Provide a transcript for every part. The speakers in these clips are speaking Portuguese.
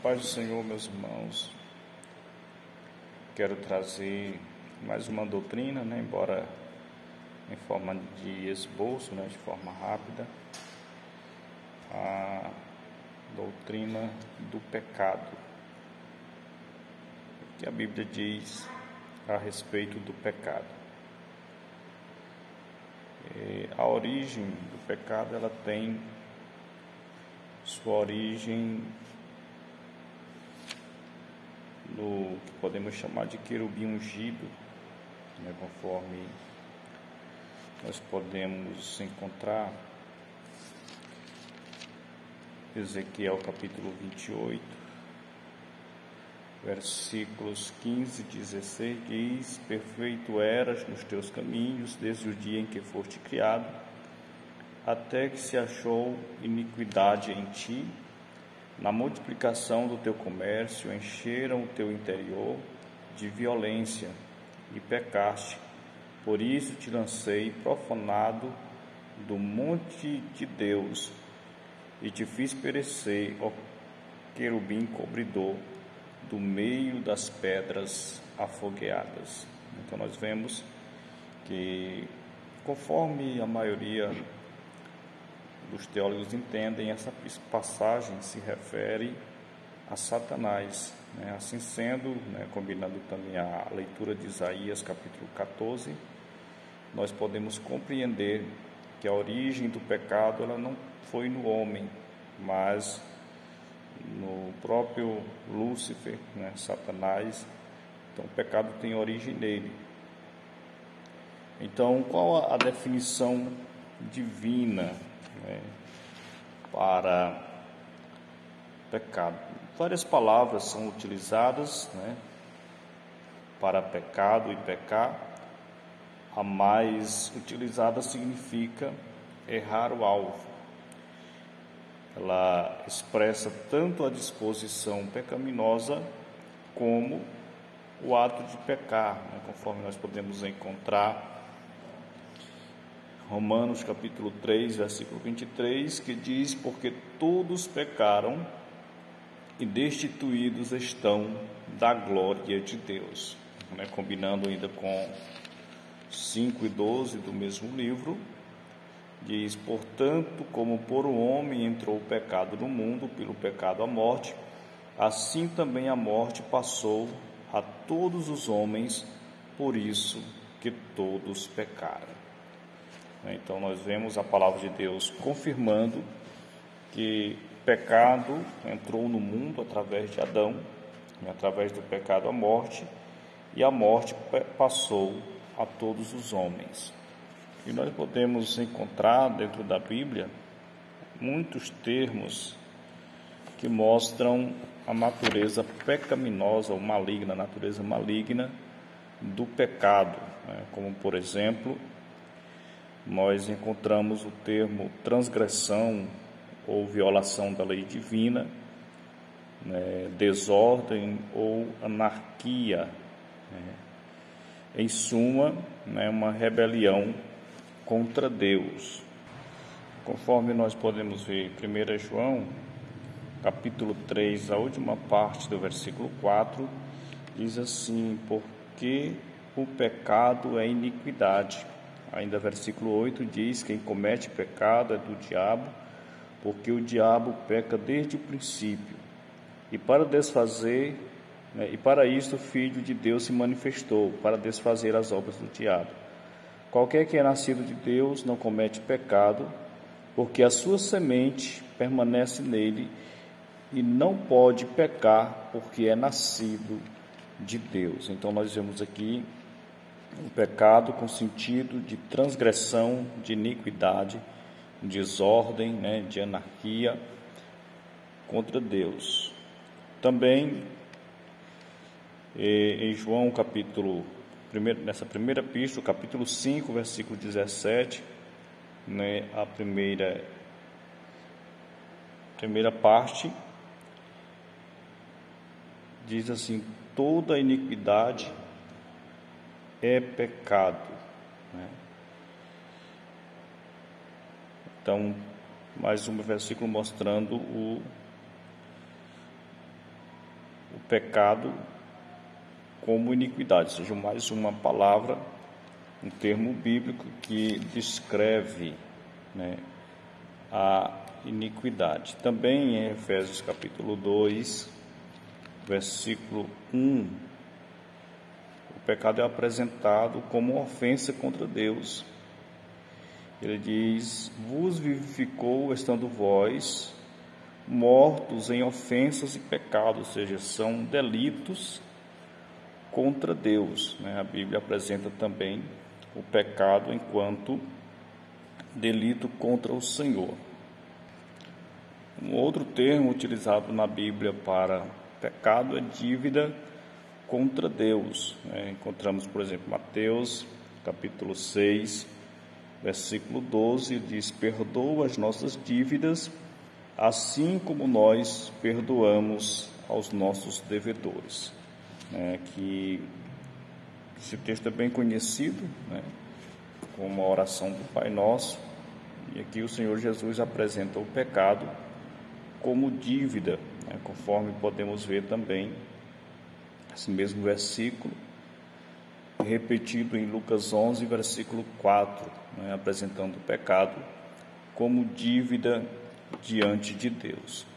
Paz do Senhor, meus irmãos. Quero trazer mais uma doutrina, embora em forma de esboço, de forma rápida, a doutrina do pecado. O que a Bíblia diz a respeito do pecado? A origem do pecado, ela tem sua origem no que podemos chamar de querubim ungido, conforme nós podemos encontrar Ezequiel capítulo 28, versículos 15 e 16, diz: perfeito eras nos teus caminhos, desde o dia em que foste criado, até que se achou iniquidade em ti. Na multiplicação do teu comércio, encheram o teu interior de violência e pecaste. Por isso te lancei profanado do monte de Deus e te fiz perecer, ó querubim cobridor, do meio das pedras afogueadas. Então nós vemos que, conforme a maioria dos teólogos entendem, essa passagem se refere a Satanás. Assim sendo, combinando também a leitura de Isaías capítulo 14, nós podemos compreender que a origem do pecado ela não foi no homem, mas no próprio Lúcifer, Satanás. Então o pecado tem origem nele. Então, qual a definição divina para pecado? Várias palavras são utilizadas para pecado e pecar. A mais utilizada significa errar o alvo. Ela expressa tanto a disposição pecaminosa como o ato de pecar, conforme nós podemos encontrar Romanos capítulo 3, versículo 23, que diz: porque todos pecaram e destituídos estão da glória de Deus. Combinando ainda com 5 e 12 do mesmo livro, diz: portanto, como por um homem entrou o pecado no mundo, pelo pecado a morte, assim também a morte passou a todos os homens, por isso que todos pecaram. Então nós vemos a palavra de Deus confirmando que o pecado entrou no mundo através de Adão, através do pecado a morte, e a morte passou a todos os homens. E nós podemos encontrar dentro da Bíblia muitos termos que mostram a natureza pecaminosa ou maligna, a natureza maligna do pecado, como por exemplo, nós encontramos o termo transgressão ou violação da lei divina, desordem ou anarquia. Em suma, uma rebelião contra Deus. Conforme nós podemos ver em 1 João, capítulo 3, a última parte do versículo 4, diz assim: porque o pecado é iniquidade. Ainda versículo 8 diz: quem comete pecado é do diabo, porque o diabo peca desde o princípio. E para desfazer, e para isto o Filho de Deus se manifestou, para desfazer as obras do diabo. Qualquer que é nascido de Deus não comete pecado, porque a sua semente permanece nele, e não pode pecar, porque é nascido de Deus. Então nós vemos aqui um pecado com sentido de transgressão, de iniquidade, desordem, de anarquia contra Deus. Também em João capítulo 1, nessa primeira epístola, capítulo 5, versículo 17, a primeira parte diz assim: toda iniquidade é pecado. Então, mais um versículo mostrando pecado como iniquidade, ou seja, mais uma palavra, um termo bíblico que descreve, né, a iniquidade. Também em Efésios capítulo 2, versículo 1, o pecado é apresentado como uma ofensa contra Deus. Ele diz: vos vivificou, estando vós mortos em ofensas e pecados, ou seja, são delitos contra Deus, né? A Bíblia apresenta também o pecado enquanto delito contra o Senhor. Um outro termo utilizado na Bíblia para pecado é dívida contra Deus, né? Encontramos, por exemplo, Mateus capítulo 6, versículo 12, diz: perdoa as nossas dívidas, assim como nós perdoamos aos nossos devedores. Que esse texto é bem conhecido, né, como a oração do Pai Nosso, e aqui o Senhor Jesus apresenta o pecado como dívida, né, conforme podemos ver também esse mesmo versículo repetido em Lucas 11, versículo 4, né, apresentando o pecado como dívida diante de Deus.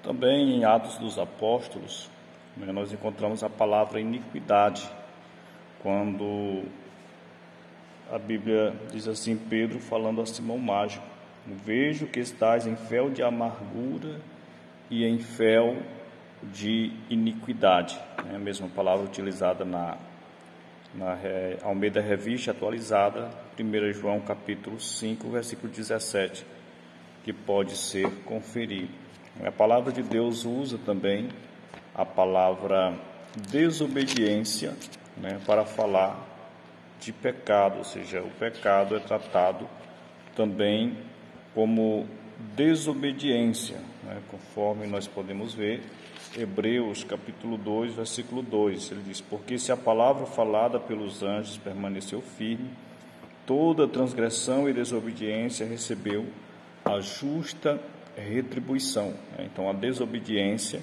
Também em Atos dos Apóstolos, nós encontramos a palavra iniquidade, quando a Bíblia diz assim, Pedro falando a Simão Mágico: vejo que estás em fel de amargura e em fel de iniquidade. É a mesma palavra utilizada na Almeida Revista Atualizada, 1 João capítulo 5, versículo 17, que pode ser conferido. A palavra de Deus usa também a palavra desobediência, né, para falar de pecado, ou seja, o pecado é tratado também como desobediência, né, conforme nós podemos ver Hebreus capítulo 2, versículo 2, ele diz: porque se a palavra falada pelos anjos permaneceu firme, toda transgressão e desobediência recebeu a justa retribuição. Então a desobediência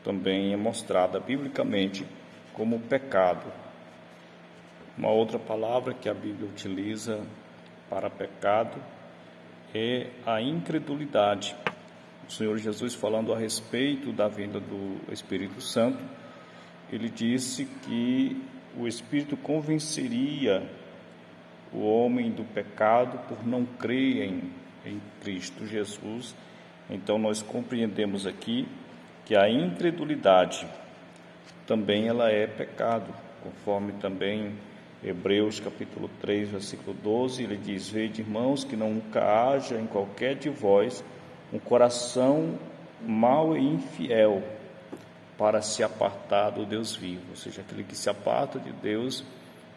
também é mostrada biblicamente como pecado. Uma outra palavra que a Bíblia utiliza para pecado é a incredulidade. O Senhor Jesus, falando a respeito da vinda do Espírito Santo, ele disse que o Espírito convenceria o homem do pecado por não crer em Cristo Jesus. Então nós compreendemos aqui que a incredulidade também ela é pecado, conforme também Hebreus capítulo 3, versículo 12, ele diz: vede, irmãos, que nunca haja em qualquer de vós um coração mau e infiel para se apartar do Deus vivo. Ou seja, aquele que se aparta de Deus,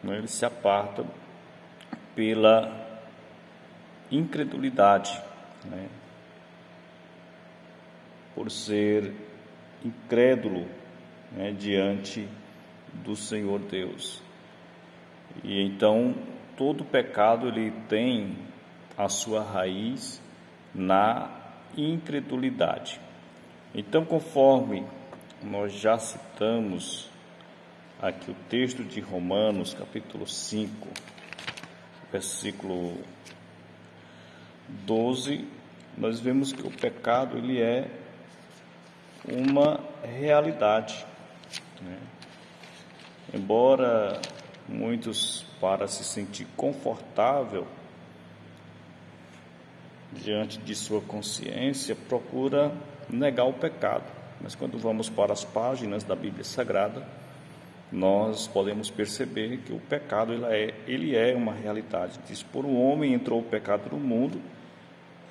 né, ele se aparta pela incredulidade, né, por ser incrédulo, né, diante do Senhor Deus. E então todo pecado ele tem a sua raiz na incredulidade. Então, conforme nós já citamos aqui o texto de Romanos capítulo 5, versículo 12, nós vemos que o pecado ele é uma realidade, né? Embora muitos, para se sentir confortável diante de sua consciência, procura negar o pecado, mas quando vamos para as páginas da Bíblia Sagrada, nós podemos perceber que o pecado ele é uma realidade. Diz: por um homem entrou o pecado no mundo,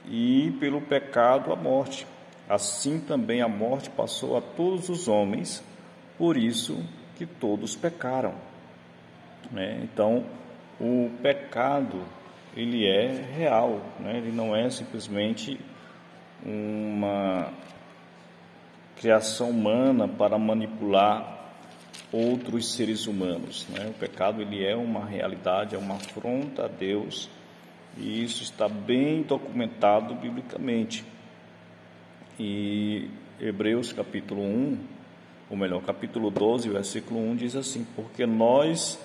e pelo pecado a morte. Assim também a morte passou a todos os homens, por isso que todos pecaram. Então, o pecado ele é real, né? Ele não é simplesmente uma criação humana para manipular outros seres humanos, né? O pecado ele é uma realidade, é uma afronta a Deus, e isso está bem documentado biblicamente. E Hebreus capítulo 1 ou melhor, capítulo 12, versículo 1 diz assim: porque nós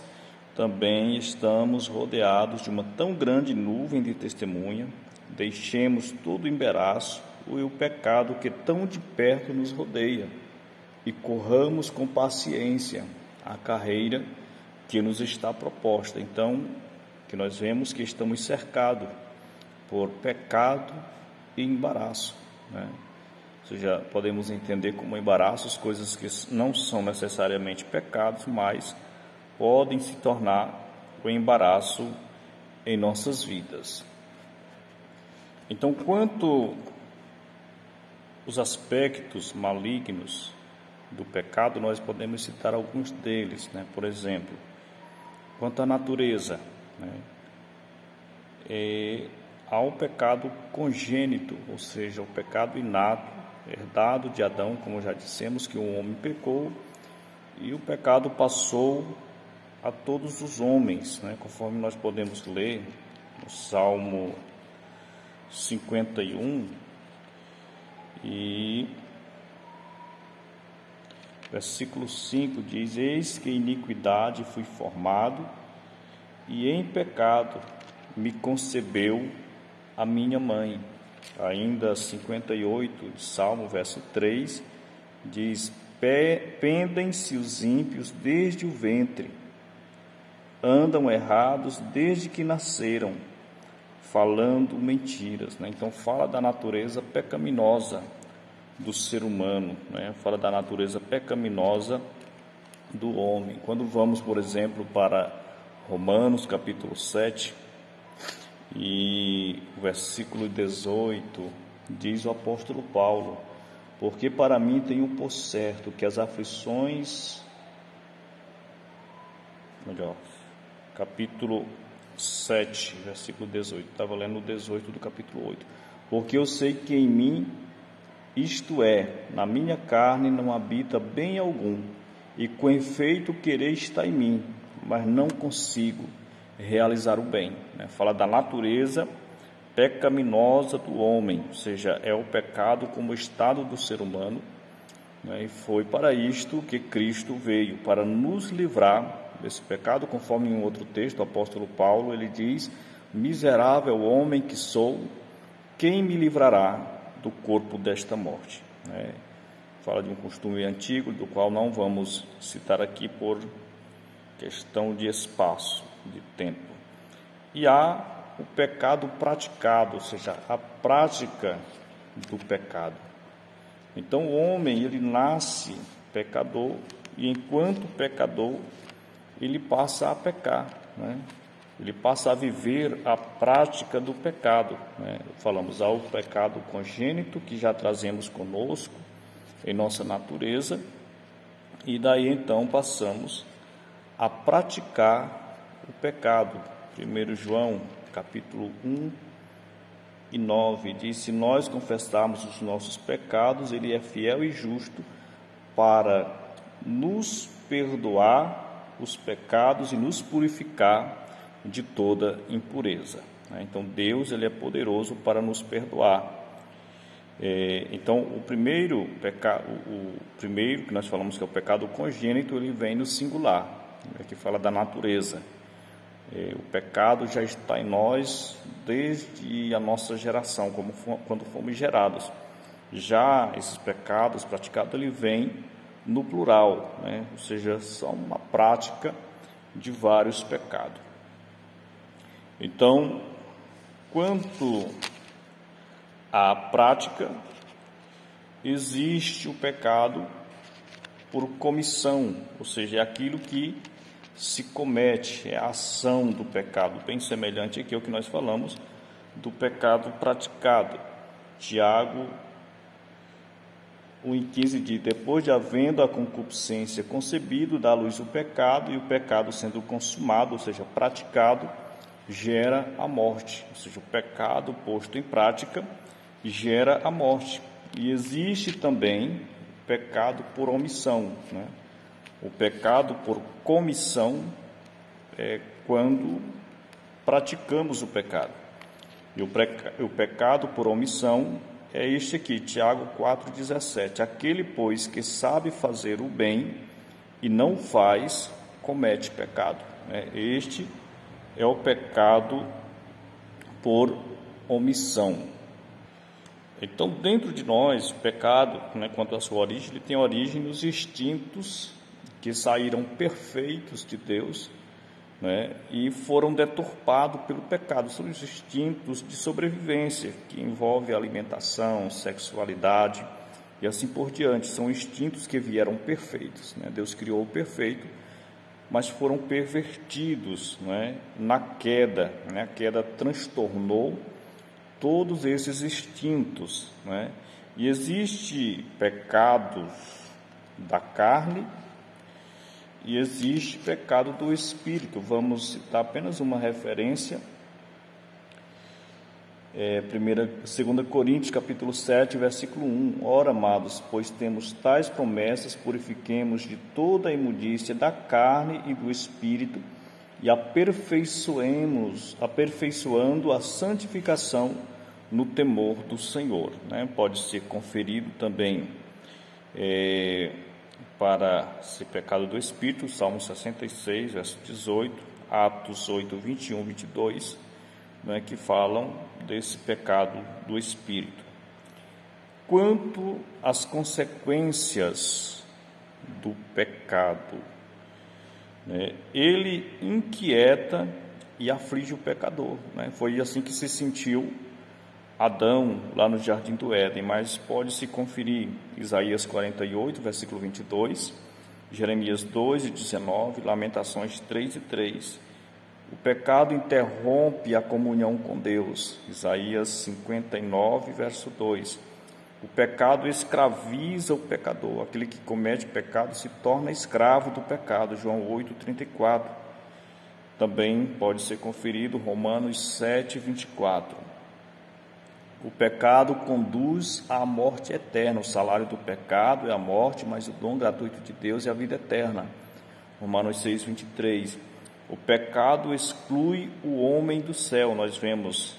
também estamos rodeados de uma tão grande nuvem de testemunha, deixemos todo o embaraço e o pecado que tão de perto nos rodeia, e corramos com paciência a carreira que nos está proposta. Então, que nós vemos que estamos cercados por pecado e embaraço, né? Ou seja, podemos entender como embaraços coisas que não são necessariamente pecados, mas podem se tornar o embaraço em nossas vidas. Então, quanto os aspectos malignos do pecado, nós podemos citar alguns deles, né? Por exemplo, quanto à natureza, né? Há o pecado congênito, ou seja, o pecado inato, herdado de Adão, como já dissemos, que o homem pecou, e o pecado passou a todos os homens, né? Conforme nós podemos ler no Salmo 51, e versículo 5 diz: eis que em iniquidade fui formado, e em pecado me concebeu a minha mãe. Ainda 58 de Salmo, verso 3, diz: pendem-se os ímpios desde o ventre, andam errados desde que nasceram, falando mentiras, né? Então fala da natureza pecaminosa do ser humano, né? Fala da natureza pecaminosa do homem. Quando vamos, por exemplo, para Romanos capítulo 7 e o versículo 18, diz o apóstolo Paulo: porque para mim tenho por certo que as aflições, capítulo 7, versículo 18, estava lendo o 18 do capítulo 8, porque eu sei que em mim, isto é, na minha carne, não habita bem algum, e com efeito querer está em mim, mas não consigo realizar o bem, né? Fala da natureza pecaminosa do homem, ou seja, é o pecado como estado do ser humano, né? E foi para isto que Cristo veio, para nos livrar desse pecado. Conforme em um outro texto, o apóstolo Paulo, ele diz: miserável homem que sou, quem me livrará do corpo desta morte, né? Fala de um costume antigo, do qual não vamos citar aqui por questão de espaço, de tempo. E há o pecado praticado, ou seja, a prática do pecado. Então o homem, ele nasce pecador, e enquanto pecador, ele passa a pecar, né? Ele passa a viver a prática do pecado, né? Falamos ao pecado congênito, que já trazemos conosco em nossa natureza, e daí então passamos a praticar o pecado. 1 João capítulo 1 e 9 diz: se nós confessarmos os nossos pecados, ele é fiel e justo para nos perdoar os pecados e nos purificar de toda impureza. Então Deus, ele é poderoso para nos perdoar. Então o primeiro que nós falamos, que é o pecado congênito, ele vem no singular, que fala da natureza. O pecado já está em nós desde a nossa geração, quando fomos gerados. Já esses pecados praticados, ele vem no plural, né? Ou seja, são uma prática de vários pecados. Então, quanto à prática, existe o pecado por comissão, ou seja, é aquilo que se comete, é a ação do pecado, bem semelhante aqui ao que nós falamos do pecado praticado. Tiago 1,15 diz: depois de havendo a concupiscência concebido, dá à luz o pecado, e o pecado sendo consumado, ou seja, praticado, gera a morte. Ou seja, o pecado posto em prática gera a morte. E existe também o pecado por omissão, né? O pecado por comissão é quando praticamos o pecado. E o pecado por omissão é este aqui, Tiago 4,17. Aquele, pois, que sabe fazer o bem e não faz, comete pecado. Este é o pecado por omissão. Então, dentro de nós, o pecado, quanto à sua origem, ele tem origem nos instintos que saíram perfeitos de Deus, e foram deturpados pelo pecado. São os instintos de sobrevivência, que envolvem alimentação, sexualidade e assim por diante. São instintos que vieram perfeitos. Deus criou o perfeito, mas foram pervertidos na queda. A queda transtornou todos esses instintos. E existe pecados da carne e existe pecado do espírito. Vamos citar apenas uma referência. 2 Coríntios capítulo 7, versículo 1. Ora, amados, pois temos tais promessas, purifiquemos de toda a imundícia da carne e do espírito e aperfeiçoando a santificação no temor do Senhor. Pode ser conferido também para esse pecado do Espírito, Salmo 66, verso 18, Atos 8, 21, 22, que falam desse pecado do Espírito. Quanto às consequências do pecado, ele inquieta e aflige o pecador. Foi assim que se sentiu Adão lá no Jardim do Éden, mas pode-se conferir Isaías 48, versículo 22, Jeremias 2, 19, Lamentações 3 e 3. O pecado interrompe a comunhão com Deus, Isaías 59, verso 2. O pecado escraviza o pecador, aquele que comete pecado se torna escravo do pecado, João 8, 34. Também pode ser conferido Romanos 7, 24. O pecado conduz à morte eterna. O salário do pecado é a morte, mas o dom gratuito de Deus é a vida eterna. Romanos 6, 23. O pecado exclui o homem do céu. Nós vemos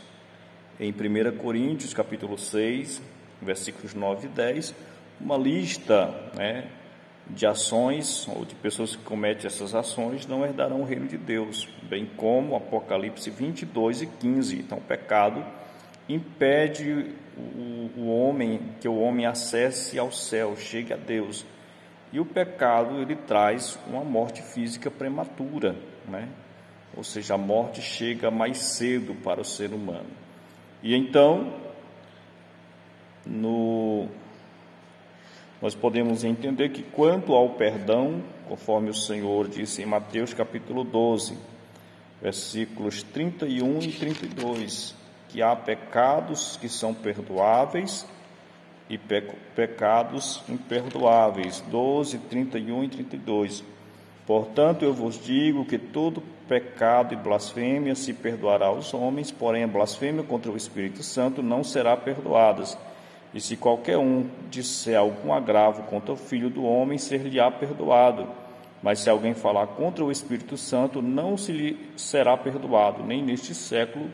em 1 Coríntios, capítulo 6, versículos 9 e 10, uma lista de ações ou de pessoas que cometem essas ações não herdarão o reino de Deus, bem como Apocalipse 22 e 15. Então, o pecado impede que o homem acesse ao céu, chegue a Deus. E o pecado, ele traz uma morte física prematura, ou seja, a morte chega mais cedo para o ser humano. E então, nós podemos entender que quanto ao perdão, conforme o Senhor disse em Mateus capítulo 12, versículos 31 e 32, que há pecados que são perdoáveis e pecados imperdoáveis, 12, 31 e 32. Portanto, eu vos digo que todo pecado e blasfêmia se perdoará aos homens, porém a blasfêmia contra o Espírito Santo não será perdoada. E se qualquer um disser algum agravo contra o Filho do Homem, ser-lhe-á perdoado. Mas se alguém falar contra o Espírito Santo, não se lhe será perdoado, nem neste século,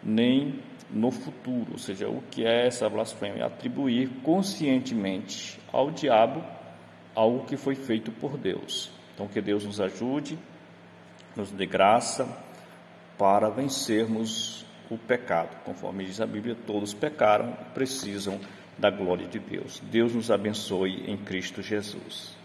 nem no futuro. Ou seja, o que é essa blasfêmia? Atribuir conscientemente ao diabo algo que foi feito por Deus. Então, que Deus nos ajude, nos dê graça para vencermos o pecado. Conforme diz a Bíblia, todos pecaram e precisam da glória de Deus. Deus nos abençoe em Cristo Jesus.